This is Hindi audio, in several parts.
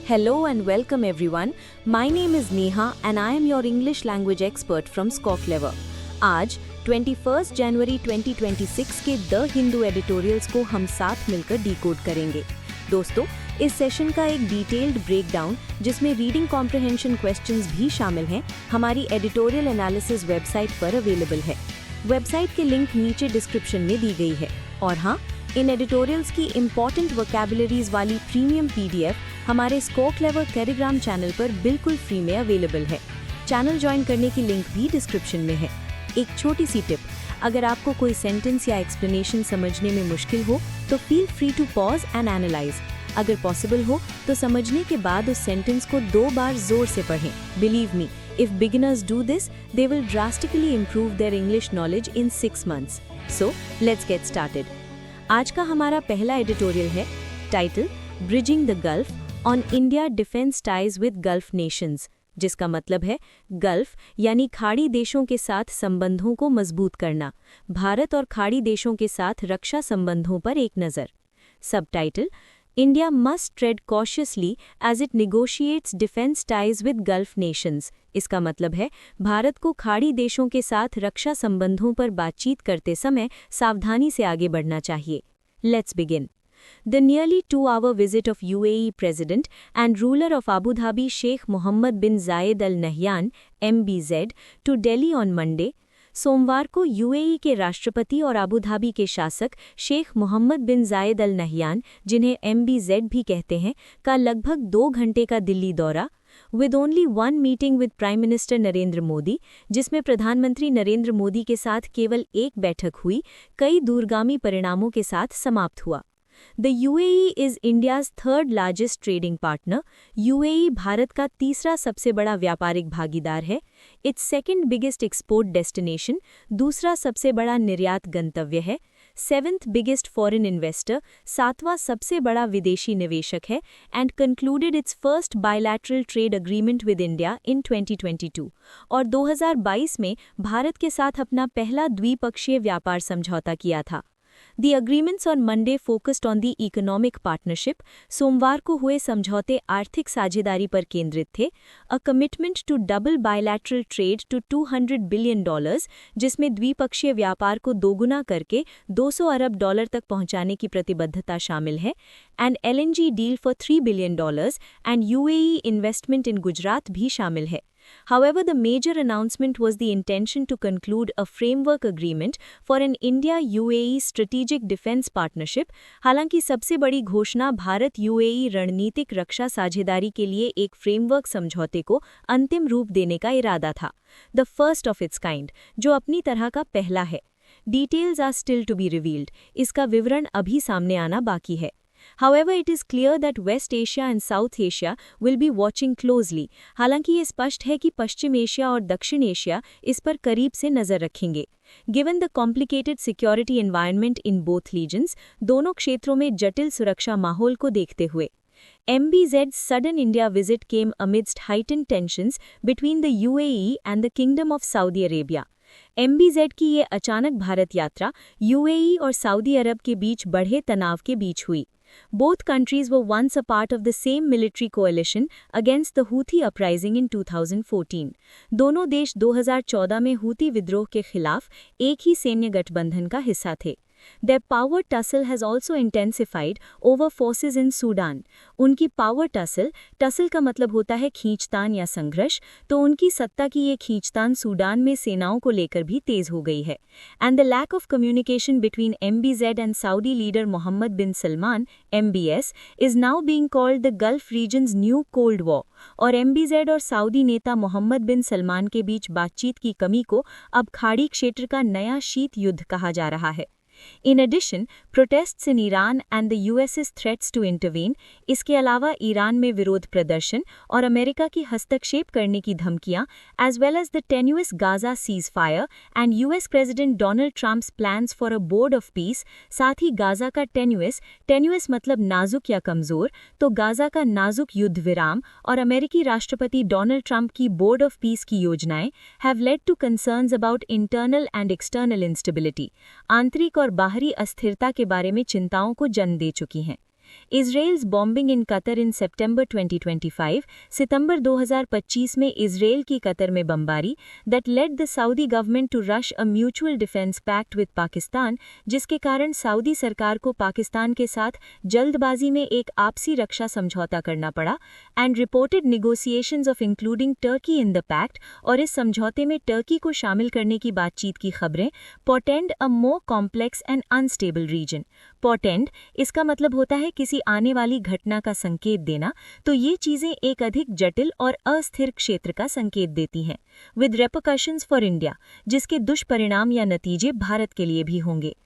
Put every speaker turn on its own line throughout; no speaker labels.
Hello and welcome everyone. My name is Neha and I am your English language expert from SCOClever. आज 21 जनवरी 2026 के द हिंदू एडिटोरियल्स को हम साथ मिलकर डिकोड करेंगे। दोस्तों, इस सेशन का एक डिटेल्ड ब्रेकडाउन जिसमें रीडिंग कॉम्प्रिहेंशन क्वेश्चंस भी शामिल हैं, हमारी एडिटोरियल एनालिसिस वेबसाइट पर अवेलेबल है। वेबसाइट के लिंक नीचे डिस्क्रिप्शन में दी गई है। और हाँ, इन एडिटोरियल्स की इम्पॉर्टेंट वोकैबुलरीज वाली प्रीमियम पीडीएफ हमारे SCOClever टेलीग्राम चैनल पर बिल्कुल फ्री में अवेलेबल है। चैनल ज्वाइन करने की लिंक भी डिस्क्रिप्शन में है। एक छोटी सी टिप, अगर आपको कोई सेंटेंस या एक्सप्लेनेशन समझने में मुश्किल हो तो feel free to pause and analyse. अगर पॉसिबल हो तो समझने के बाद उस सेंटेंस को 2 बार जोर से पढ़ें। Believe me, if beginners do this, they will drastically improve their English knowledge in 6 months. So, let's get started. आज का हमारा पहला एडिटोरियल है, title bridging the gulf on India defence ties with Gulf Nations, जिसका मतलब है गल्फ यानी खाड़ी देशों के साथ संबंधों को मजबूत करना, भारत और खाड़ी देशों के साथ रक्षा संबंधों पर एक नज़र। Subtitle India must tread cautiously as it negotiates defence ties with Gulf nations. इसका मतलब है भारत को खाड़ी देशों के साथ रक्षा संबंधों पर बातचीत करते समय सावधानी से आगे बढ़ना चाहिए। Let's begin. The nearly 2-hour visit of UAE President and ruler of Abu Dhabi Sheikh Mohammed bin Zayed Al Nahyan (MBZ) to Delhi on Monday, सोमवार को यूएई के राष्ट्रपति और अबू धाबी के शासक शेख मोहम्मद बिन जायद अल नहयान, जिन्हें MBZ भी कहते हैं, का लगभग 2 घंटे का दिल्ली दौरा, with only one meeting with prime minister Narendra Modi, जिसमें प्रधानमंत्री नरेंद्र मोदी के साथ केवल एक बैठक हुई, कई दूरगामी परिणामों के साथ समाप्त हुआ। The UAE is India's third largest trading partner. UAE Bharat का तीसरा सबसे बड़ा व्यापारिक भागीदार है। Its second biggest export destination, दूसरा सबसे बड़ा निर्यात गंतव्य है। 7th biggest foreign investor, सातवां सबसे बड़ा विदेशी निवेशक है। And concluded its first bilateral trade agreement with India in 2022. और 2022 में भारत के साथ अपना पहला द्विपक्षीय व्यापार समझौता किया था। The agreements on Monday focused on the economic partnership. सोमवार को हुए समझौते आर्थिक साझेदारी पर केंद्रित थे। A commitment to double bilateral trade to $200 billion, जिसमें द्विपक्षीय व्यापार को दोगुना करके $200 अरब तक पहुंचाने की प्रतिबद्धता शामिल है। And LNG deal for $3 billion and UAE investment in Gujarat भी शामिल है। However, the major announcement was the intention to conclude a framework agreement for an India-UAE strategic defense partnership. हालांकि सबसे बड़ी घोषणा भारत यूएई रणनीतिक रक्षा साझेदारी के लिए एक फ्रेमवर्क समझौते को अंतिम रूप देने का इरादा था, the first of its kind, जो अपनी तरह का पहला है। Details are still to be revealed. इसका विवरण अभी सामने आना बाकी है। However, it is clear that West Asia and South Asia will be watching closely. हालांकि ये स्पष्ट है कि पश्चिम एशिया और दक्षिण एशिया इस पर करीब से नजर रखेंगे। Given the complicated security environment in both regions, दोनों क्षेत्रों में जटिल सुरक्षा माहौल को देखते हुए, MBZ's sudden India visit came amidst heightened tensions between the UAE and the Kingdom of Saudi Arabia. MBZ की ये अचानक भारत यात्रा यूएई और सऊदी अरब के बीच बढ़े तनाव के बीच हुई। Both countries were once a part of the same military coalition against the Houthi uprising in 2014. दोनों देश 2014 में हूती विद्रोह के खिलाफ एक ही सैन्य गठबंधन का हिस्सा थे। Their power tussle has also intensified over forces in Sudan. उनकी power tussle का मतलब होता है खींचतान या संघर्ष, तो उनकी सत्ता की ये खींचतान सूडान में सेनाओं को लेकर भी तेज हो गई है। And the lack of communication between MBZ and Saudi leader Mohammed bin Salman, MBS, is now being called the Gulf region's new Cold War. और MBZ और सऊदी नेता मोहम्मद बिन सलमान के बीच बातचीत की कमी को अब खाड़ी क्षेत्र का नया शीत युद्ध कहा जा रहा है। In addition, protests in Iran and the US's threats to intervene, इसके अलावा ईरान में विरोध प्रदर्शन और अमेरिका की हस्तक्षेप करने की धमकियां, as well as the tenuous Gaza ceasefire and US President Donald Trump's plans for a board of peace, साथ ही गाजा का tenuous मतलब नाजुक या कमजोर, तो गाजा का नाजुक युद्ध विराम और अमेरिकी राष्ट्रपति डोनाल्ड ट्रंप की बोर्ड ऑफ पीस की योजनाएं, have led to concerns about internal and external instability, आंतरिक और बाहरी अस्थिरता के बारे में चिंताओं को जन्म दे चुकी हैं। Israel's bombing in Qatar in September 2025, सितंबर 2025 में इजराइल की कतर में बमबारी that led the Saudi government to rush a mutual defence pact with Pakistan, जिसके कारण सऊदी सरकार को पाकिस्तान के साथ जल्दबाजी में एक आपसी रक्षा समझौता करना पड़ा, and reported negotiations of including Turkey in the pact, और इस समझौते में टर्की को शामिल करने की बातचीत की खबरें portend a more complex and unstable region. Portend इसका मतलब होता है किसी आने वाली घटना का संकेत देना, तो ये चीजें एक अधिक जटिल और अस्थिर क्षेत्र का संकेत देती हैं, विद रेपरकशंस फॉर इंडिया, जिसके दुष्परिणाम या नतीजे भारत के लिए भी होंगे।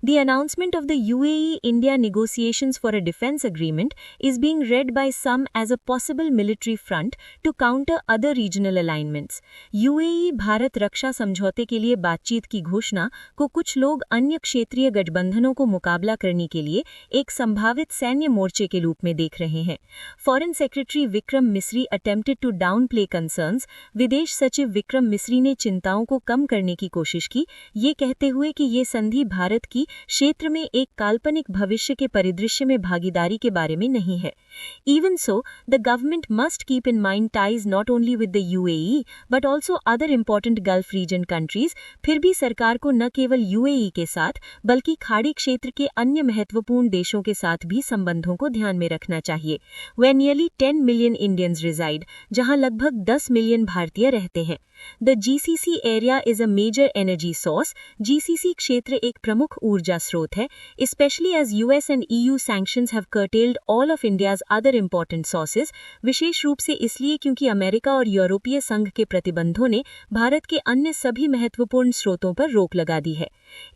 The announcement of the UAE-India negotiations for a defense agreement is being read by some as a possible military front to counter other regional alignments. UAE Bharat रक्षा समझौते के लिए बातचीत की घोषणा को कुछ लोग अन्य क्षेत्रीय गठबंधनों को मुकाबला करने के लिए एक संभावित सैन्य मोर्चे के रूप में देख रहे हैं। Foreign secretary Vikram Misri attempted to डाउनप्ले concerns. विदेश सचिव विक्रम मिस्री ने चिंताओं को कम करने की कोशिश की, ये कहते हुए कि ये संधि भारत की क्षेत्र में एक काल्पनिक भविष्य के परिदृश्य में भागीदारी के बारे में नहीं है। Even so, the government must keep in mind ties not only with the UAE but also other important Gulf region countries। फिर भी सरकार को न केवल UAE के साथ बल्कि खाड़ी क्षेत्र के अन्य महत्वपूर्ण देशों के साथ भी संबंधों को ध्यान में रखना चाहिए। Where nearly 10 million Indians reside, जहां लगभग 10 मिलियन भारतीय रहते हैं। The GCC area is a major energy source। GCC क्षेत्र एक प्रमुख ऊर्जा स्रोत है, especially as US and EU sanctions have curtailed all of India's other important sources। विशेष रूप से इसलिए क्योंकि अमेरिका और यूरोपीय संघ के प्रतिबंधों ने भारत के अन्य सभी महत्वपूर्ण स्रोतों पर रोक लगा दी है।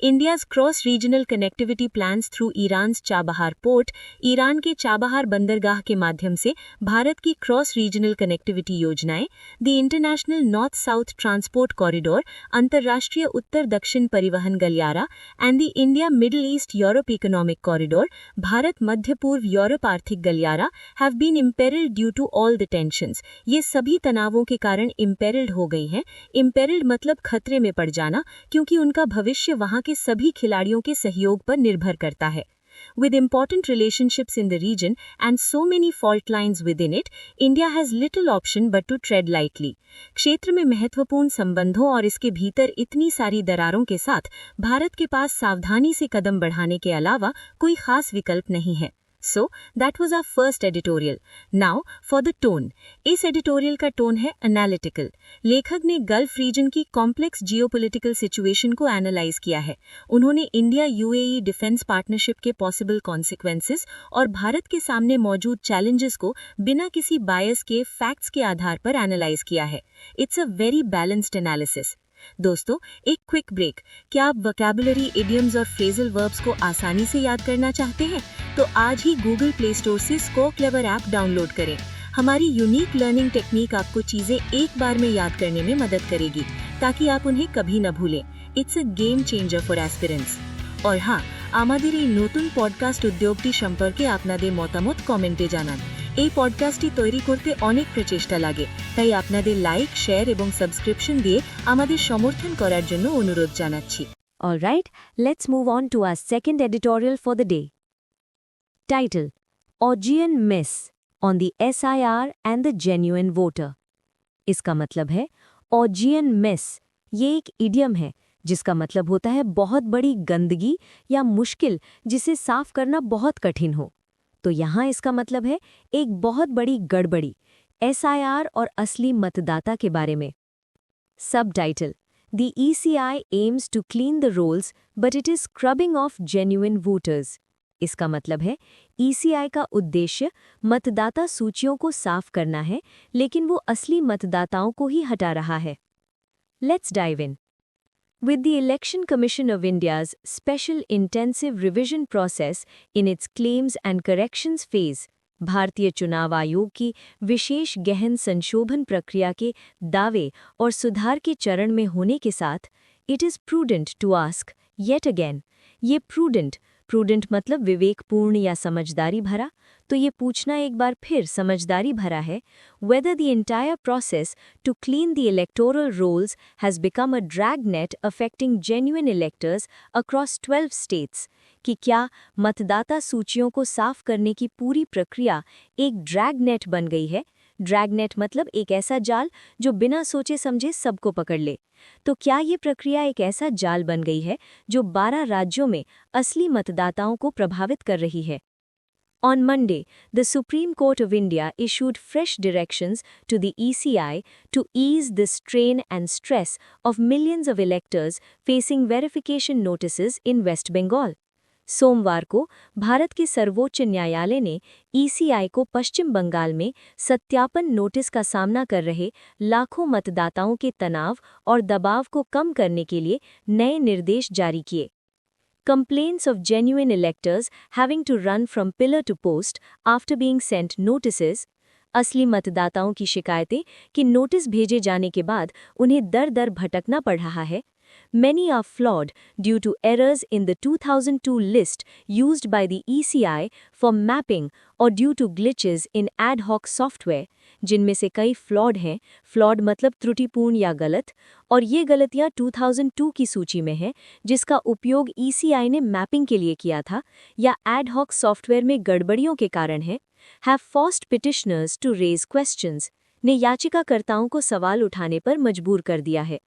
India's cross regional connectivity plans through Iran's Chabahar port, Iran के चाबहार बंदरगाह के माध्यम से भारत की क्रॉस रीजनल कनेक्टिविटी योजनाएं, the International North South Transport Corridor, अंतर्राष्ट्रीय उत्तर दक्षिण परिवहन गलियारा, and the India Middle East Europe Economic Corridor, Bharat मध्य पूर्व यूरोप आर्थिक गलियारा, have been imperilled due to all the tensions. ये सभी तनावों के कारण इम्पेरिल्ड हो गई हैं। इम्पेरिल्ड मतलब खतरे में पड़ जाना, क्योंकि उनका भविष्य वहां के सभी खिलाड़ियों के सहयोग पर निर्भर करता है। With important relationships in the region and so many fault lines within it, India has little option but to tread lightly। क्षेत्र में महत्वपूर्ण संबंधों और इसके भीतर इतनी सारी दरारों के साथ भारत के पास सावधानी से कदम बढ़ाने के अलावा कोई खास विकल्प नहीं है। So, that was our first editorial. Now, for the tone. इस editorial का टोन है analytical। लेखक ने गल्फ रीजन की कॉम्प्लेक्स जियोपॉलिटिकल सिचुएशन को एनालाइज किया है। उन्होंने इंडिया यूएई डिफेंस पार्टनरशिप के पॉसिबल कॉन्सिक्वेंसेस और भारत के सामने मौजूद चैलेंजेस को बिना किसी बायस के फैक्ट्स के आधार पर एनालाइज किया है। It's a very balanced analysis. दोस्तों, एक क्विक ब्रेक। क्या आप वोकैबुलरी, इडियम्स और फ्रेजल वर्ब्स को आसानी से याद करना चाहते हैं? तो आज ही गूगल प्ले स्टोर से स्कोर क्लेवर ऐप डाउनलोड करें। हमारी यूनिक लर्निंग टेक्निक आपको चीजें एक बार में याद करने में मदद करेगी, ताकि आप उन्हें कभी न भूलें। It's a game changer for aspirants. और हाँ, আমাদের এই নতুন পডকাস্ট উদ্যোগটি সম্পর্কে আপনাদের মতামত কমেন্টে জানান। এই পডকাস্টটি তৈরি করতে অনেক প্রচেষ্টা লাগে, তাই আপনাদের লাইক, শেয়ার এবং সাবস্ক্রিপশন দিয়ে আমাদের সমর্থন করার জন্য অনুরোধ জানাচ্ছি।
Alright, let's move on to our second editorial for the day. Title: Augean Miss on the SIR and the Genuine Voter। इसका मतलब है Augean Miss। ये एक इडियम है जिसका मतलब होता है बहुत बड़ी गंदगी या मुश्किल जिसे साफ करना बहुत कठिन हो। तो यहाँ इसका मतलब है एक बहुत बड़ी गड़बड़ी, SIR और असली मतदाता के बारे में। Subtitle: The ECI aims to clean the rolls, but it is scrubbing off genuine voters। इसका मतलब है ECI का उद्देश्य मतदाता सूचियों को साफ करना है, लेकिन वो असली मतदाताओं को ही हटा रहा है। Let's dive in। With the Election Commission of India's special intensive revision process in its claims and corrections phase, भारतीय चुनाव आयोग की विशेष गहन संशोधन प्रक्रिया के दावे और सुधार के चरण में होने के साथ, it is prudent to ask yet again। ये prudent प्रूडेंट मतलब विवेकपूर्ण या समझदारी भरा, तो ये पूछना एक बार फिर समझदारी भरा है, whether the entire process to clean the electoral rolls has become a dragnet affecting genuine electors across 12 states, कि क्या मतदाता सूचियों को साफ करने की पूरी प्रक्रिया एक ड्रैगनेट बन गई है। ड्रैगनेट मतलब एक ऐसा जाल जो बिना सोचे समझे सबको पकड़ ले। तो क्या ये प्रक्रिया एक ऐसा जाल बन गई है जो 12 राज्यों में असली मतदाताओं को प्रभावित कर रही है। On Monday, the Supreme Court of India issued fresh directions to the ECI to ease the strain and stress of millions of electors facing verification notices in West Bengal. सोमवार को भारत के सर्वोच्च न्यायालय ने ECI को पश्चिम बंगाल में सत्यापन नोटिस का सामना कर रहे लाखों मतदाताओं के तनाव और दबाव को कम करने के लिए नए निर्देश जारी किए। Complaints of genuine electors having to run from pillar to post after being sent notices, असली मतदाताओं की शिकायतें कि नोटिस भेजे जाने के बाद उन्हें दर-दर भटकना पड़ रहा है। Many are flawed due to errors in the 2002 list used by the ECI for mapping or due to glitches in ad hoc software, जिनमें से कई फ्लॉड हैं, फ्लॉड मतलब त्रुटिपूर्ण या गलत, और ये गलतियां 2002 की सूची में हैं, जिसका उपयोग ECI ने मैपिंग के लिए किया था या ad hoc सॉफ्टवेयर में गड़बड़ियों के कारण है, have forced petitioners to raise questions, ने याचिकाकर्ताओं को सवाल उठाने पर मजबूर कर दिया है।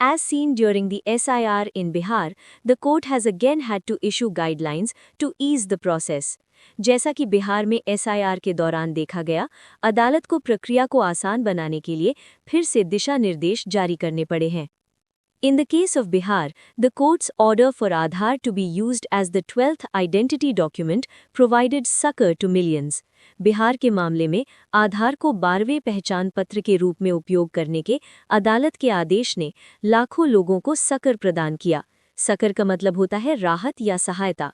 As seen during the SIR in Bihar, the court has again had to issue guidelines to ease the process. जैसा कि बिहार में SIR के दौरान देखा गया, अदालत को प्रक्रिया को आसान बनाने के लिए फिर से दिशा निर्देश जारी करने पड़े हैं। In the case of Bihar, the court's order for Aadhaar to be used as the 12th identity document provided succor to millions. Bihar के मामले में आधार को 12वें पहचान पत्र के रूप में उपयोग करने के अदालत के आदेश ने लाखों लोगों को सक्कर प्रदान किया। सक्कर का मतलब होता है राहत या सहायता।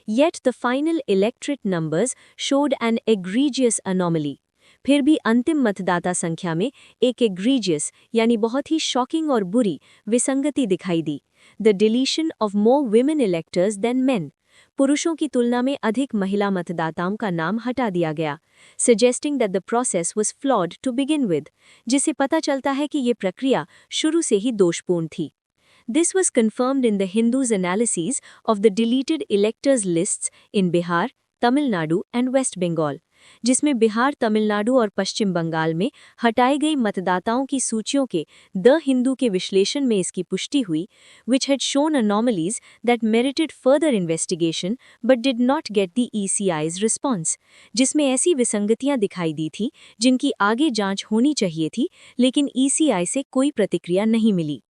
Yet the final electorate numbers showed an egregious anomaly. फिर भी अंतिम मतदाता संख्या में एक egregious यानी बहुत ही शॉकिंग और बुरी विसंगति दिखाई दी। The deletion of more women electors than men. पुरुषों की तुलना में अधिक महिला मतदाताओं का नाम हटा दिया गया, suggesting that the process was flawed to begin with, जिसे पता चलता है कि ये प्रक्रिया शुरू से ही दोषपूर्ण थी। This was confirmed in the Hindu's analyses of the deleted electors lists in Bihar, Tamil Nadu and West Bengal, जिसमें बिहार, तमिलनाडु और पश्चिम बंगाल में हटाई गई मतदाताओं की सूचियों के द हिंदू के विश्लेषण में इसकी पुष्टि हुई, which had shown anomalies that merited further investigation but did not get the ECI's response, जिसमें ऐसी विसंगतियां दिखाई दी थी जिनकी आगे जांच होनी चाहिए थी, लेकिन ECI से कोई प्रतिक्रिया नहीं मिली।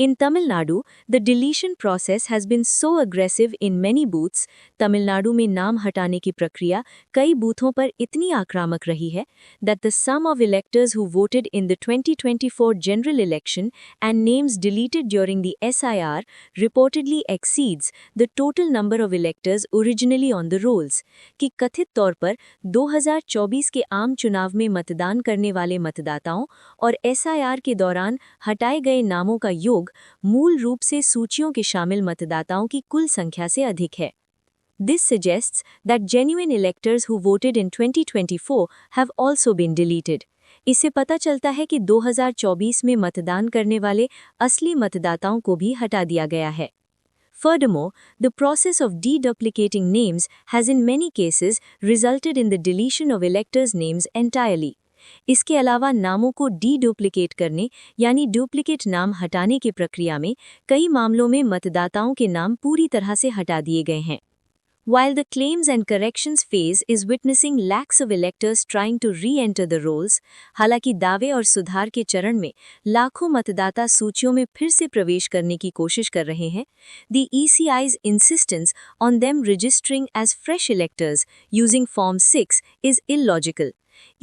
In Tamil Nadu, the deletion process has been so aggressive in many booths. Tamil Nadu में नाम हटाने की प्रक्रिया कई बूथों पर इतनी आक्रामक रही है that the sum of electors who voted in the 2024 general election and names deleted during the SIR reportedly exceeds the total number of electors originally on the rolls. कि कथित तौर पर 2024 के आम चुनाव में मतदान करने वाले मतदाताओं और SIR के दौरान हटाए गए नामों का योग मूल रूप से सूचियों के शामिल मतदाताओं की कुल संख्या से अधिक है। This suggests that genuine electors who voted in 2024 have also been deleted. इससे पता चलता है कि 2024 में मतदान करने वाले असली मतदाताओं को भी हटा दिया गया है। Furthermore, the process of deduplicating names has in many cases resulted in the deletion of electors' names entirely. इसके अलावा नामों को डी-डुप्लिकेट करने यानी डुप्लिकेट नाम हटाने की प्रक्रिया में कई मामलों में मतदाताओं के नाम पूरी तरह से हटा दिए गए हैं। While the claims and corrections phase is witnessing lakhs of electors trying to re-enter the rolls, हालांकि दावे और सुधार के चरण में लाखों मतदाता सूचियों में फिर से प्रवेश करने की कोशिश कर रहे हैं, the ECI's insistence on them registering as fresh electors using Form 6 is illogical.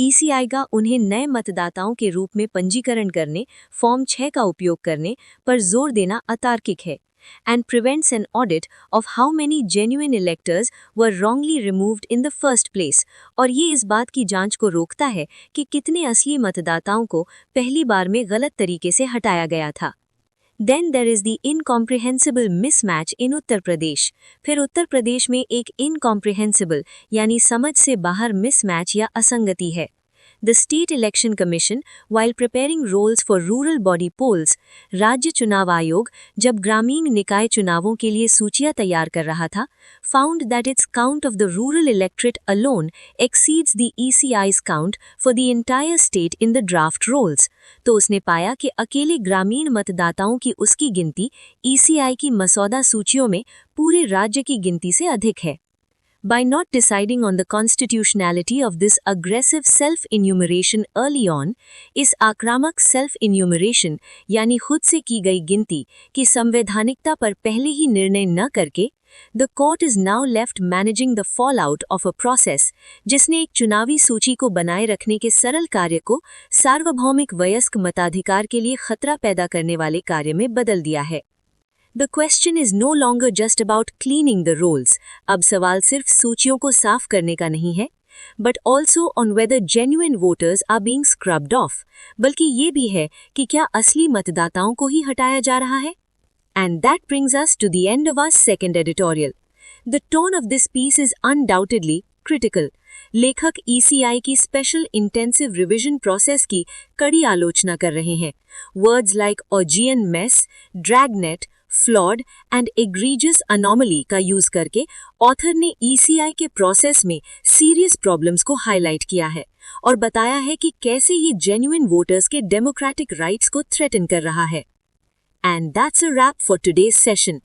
ECI का उन्हें नए मतदाताओं के रूप में पंजीकरण करने, फॉर्म 6 का उपयोग करने पर जोर देना अतार्किक है, and prevents an audit of how many genuine electors were wrongly removed in the first place, और ये इस बात की जांच को रोकता है कि कितने असली मतदाताओं को पहली बार में गलत तरीके से हटाया गया था। Then there is the incomprehensible mismatch in Uttar Pradesh. फिर उत्तर प्रदेश में एक इनकॉम्प्रिहेंसिबल यानी समझ से बाहर मिसमैच या असंगति है। The State Election Commission, while preparing rolls for rural body polls, राज्य चुनाव आयोग जब ग्रामीण निकाय चुनावों के लिए सूचियां तैयार कर रहा था, found that its count of the rural electorate alone exceeds the ECI's count for the entire state in the draft rolls। तो उसने पाया कि अकेले ग्रामीण मतदाताओं की उसकी गिनती ECI की मसौदा सूचियों में पूरे राज्य की गिनती से अधिक है। By not deciding on the constitutionality of this aggressive self-enumeration early on, इस आक्रामक self-enumeration यानी खुद से की गई गिनती की संवैधानिकता पर पहले ही निर्णय न करके, the court is now left managing the fallout of a process जिसने एक चुनावी सूची को बनाए रखने के सरल कार्य को सार्वभौमिक वयस्क मताधिकार के लिए खतरा पैदा करने वाले कार्य में बदल दिया है। The question is no longer just about cleaning the rolls। अब सवाल सिर्फ सूचियों को साफ करने का नहीं है, but also on whether genuine voters are being scrubbed off। बल्कि ये भी है कि क्या असली मतदाताओं को ही हटाया जा रहा है। And that brings us to the end of our second editorial। The tone of this piece is undoubtedly critical। लेखक ECI की स्पेशल इंटेंसिव रिविजन प्रोसेस की कड़ी आलोचना कर रहे हैं। Words like Augean mess, dragnet, flawed and egregious anomaly का यूज करके ऑथर ने ECI के प्रोसेस में सीरियस प्रॉब्लम्स को हाईलाइट किया है और बताया है कि कैसे ये जेन्युइन वोटर्स के डेमोक्रेटिक राइट्स को थ्रेटन कर रहा है। And that's a wrap for today's session.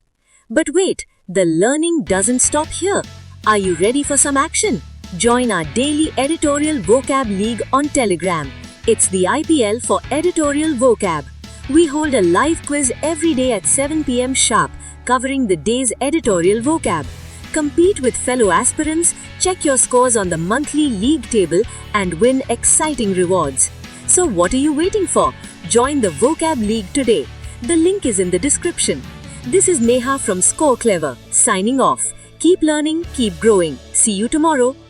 But wait, the learning doesn't stop here. Are you ready for some action? Join our daily editorial vocab league on Telegram. It's the IPL for editorial vocab. We hold a live quiz every day at 7 p.m. sharp, covering the day's editorial vocab. Compete with fellow aspirants, check your scores on the monthly league table, and win exciting rewards. So what are you waiting for? Join the Vocab League today. The link is in the description. This is Neha from Score Clever, signing off. Keep learning, keep growing. See you tomorrow.